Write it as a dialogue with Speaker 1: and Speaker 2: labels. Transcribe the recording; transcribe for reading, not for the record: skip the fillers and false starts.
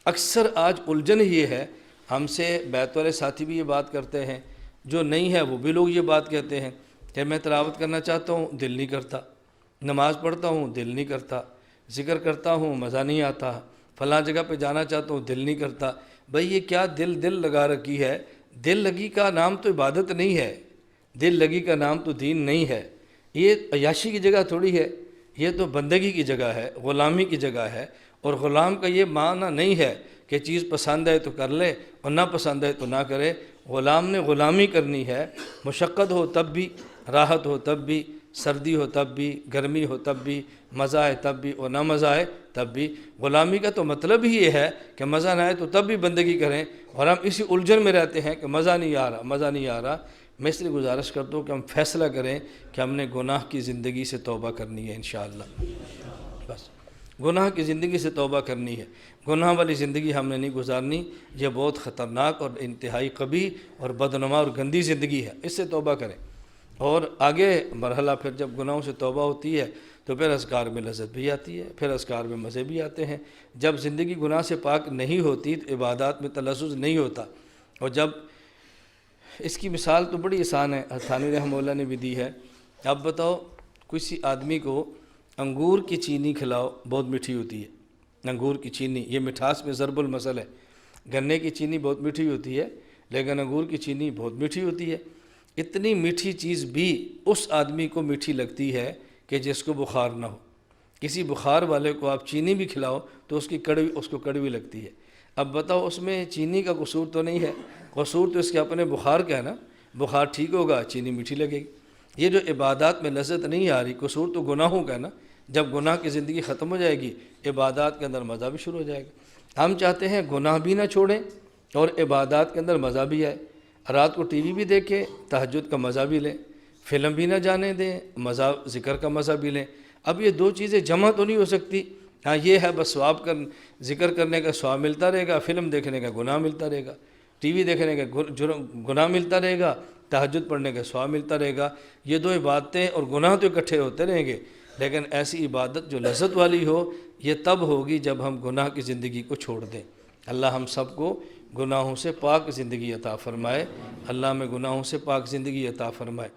Speaker 1: اکثر آج الجھن یہ ہے، ہم سے بیت والے ساتھی بھی یہ بات کرتے ہیں، جو نہیں ہے وہ بھی لوگ یہ بات کہتے ہیں کہ میں تلاوت کرنا چاہتا ہوں دل نہیں کرتا، نماز پڑھتا ہوں دل نہیں کرتا، ذکر کرتا ہوں مزہ نہیں آتا، فلاں جگہ پہ جانا چاہتا ہوں دل نہیں کرتا۔ بھئی یہ کیا دل دل لگا رکھی ہے؟ دل لگی کا نام تو عبادت نہیں ہے، دل لگی کا نام تو دین نہیں ہے، یہ عیاشی کی جگہ تھوڑی ہے، یہ تو بندگی کی جگہ ہے، غلامی کی جگہ ہے۔ اور غلام کا یہ معنی نہیں ہے کہ چیز پسند ہے تو کر لے اور نہ پسند ہے تو نہ کرے۔ غلام نے غلامی کرنی ہے، مشقت ہو تب بھی، راحت ہو تب بھی، سردی ہو تب بھی، گرمی ہو تب بھی، مزہ آئے تب بھی اور نہ مزہ آئے تب بھی۔ غلامی کا تو مطلب ہی یہ ہے کہ مزہ نہ آئے تو تب بھی بندگی کریں، اور ہم اسی الجھن میں رہتے ہیں کہ مزہ نہیں آ رہا، مزہ نہیں آ رہا۔ میں اس لیے گزارش کرتا ہوں کہ ہم فیصلہ کریں کہ ہم نے گناہ کی زندگی سے توبہ کرنی ہے انشاءاللہ۔ بس گناہ کی زندگی سے توبہ کرنی ہے، گناہ والی زندگی ہم نے نہیں گزارنی، یہ بہت خطرناک اور انتہائی قبیح اور بدنما اور گندی زندگی ہے، اس سے توبہ کریں۔ اور آگے مرحلہ پھر جب گناہوں سے توبہ ہوتی ہے تو پھر اذکار میں لذت بھی آتی ہے، پھر اذکار میں مزے بھی آتے ہیں۔ جب زندگی گناہ سے پاک نہیں ہوتی تو عبادات میں تلذذ نہیں ہوتا۔ اور جب اس کی مثال تو بڑی آسان ہے، تھانوی رحمہ اللہ نے بھی دی ہے۔ اب بتاؤ کسی آدمی کو انگور کی چینی کھلاؤ، بہت میٹھی ہوتی ہے انگور کی چینی، یہ مٹھاس میں ضرب المثل ہے۔ گنے کی چینی بہت میٹھی ہوتی ہے لیکن انگور کی چینی بہت میٹھی ہوتی ہے۔ اتنی میٹھی چیز بھی اس آدمی کو میٹھی لگتی ہے کہ جس کو بخار نہ ہو۔ کسی بخار والے کو آپ چینی بھی کھلاؤ تو اس کو کڑوی لگتی ہے۔ اب بتاؤ اس میں چینی کا قصور تو نہیں ہے، قصور تو اس کے اپنے بخار کا ہے نا، بخار ٹھیک ہوگا چینی میٹھی لگے گی۔ یہ جو عبادات میں لذت نہیں آ رہی، قصور تو گناہوں کا ہے نا۔ جب گناہ کی زندگی ختم ہو جائے گی عبادات کے اندر مزہ بھی شروع ہو جائے گا۔ ہم چاہتے ہیں گناہ بھی نہ چھوڑیں اور عبادات کے اندر مزہ بھی آئے، رات کو ٹی وی بھی دیکھیں، تہجد کا مزہ بھی لیں، فلم بھی نہ جانے دیں، مزہ ذکر کا مزہ بھی لیں۔ اب یہ دو چیزیں جمع تو نہیں ہو سکتی۔ ہاں یہ ہے بس ثواب ذکر کرنے کا ثواب ملتا رہے گا، فلم دیکھنے کا گناہ ملتا رہے گا، ٹی وی دیکھنے کا گناہ ملتا رہے گا، تہجد پڑھنے کا ثواب ملتا رہے گا۔ یہ دو عبادتیں اور گناہ تو اکٹھے ہوتے رہیں گے، لیکن ایسی عبادت جو لذت والی ہو یہ تب ہوگی جب ہم گناہ کی زندگی کو چھوڑ دیں۔ اللہ ہم سب کو گناہوں سے پاک زندگی عطا فرمائے، اللہ ہمیں گناہوں سے پاک زندگی عطا فرمائے۔